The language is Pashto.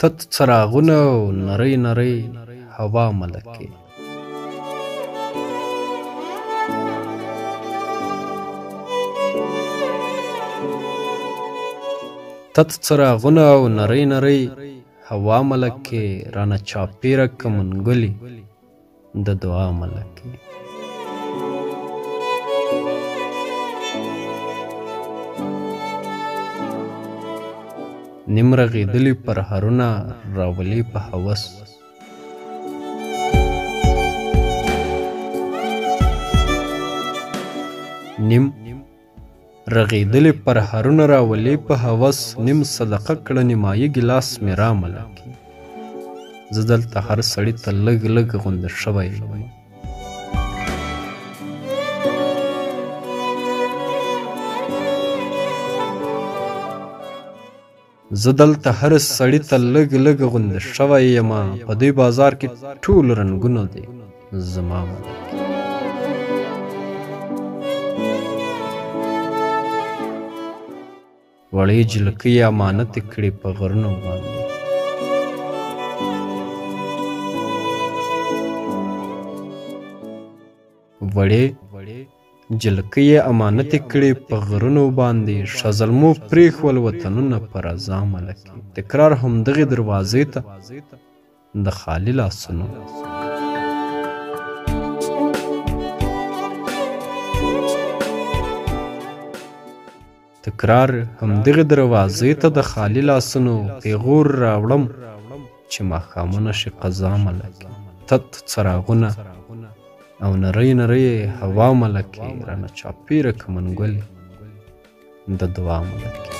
تت څراغونه او نرۍ نرۍ هوا ملکې. تت څراغونه او نرۍ نرۍ هوا ملکې، رانه چاپېره که منګلي د دعا ملکې. نیم رغېدلي پرهرونه راولي په هوس، نیم رغېدلي پرهرونه راولي په هوس، نیم صدقه کړه نیمایي ګیلاس مې را ملکې. زه دلته هر سړي ته لږ لږ غونده شوی یم. زه دلته هر سړي ته لږ لږ غونده شوی یم، په دې بازار کې ټول رنګونه دي زما ملکې. وړې جلکۍ امانت کړې په غرونو باندې، وړې جلکۍ امانت کړې په غرونو باندې، شازلمو پرېښول وطنونه په رضا ملکې. تکرار همدغې دروازې ته د خالي لاسونو، تکرار همدغې دروازې ته د خالي لاسونو، پیغور راوړم چې ماښامونه شي قضا ملکې. تت څراغونه او نرۍ نرۍ هوا ملکې، رانه چاپېره که منګلي د دعا ملکې.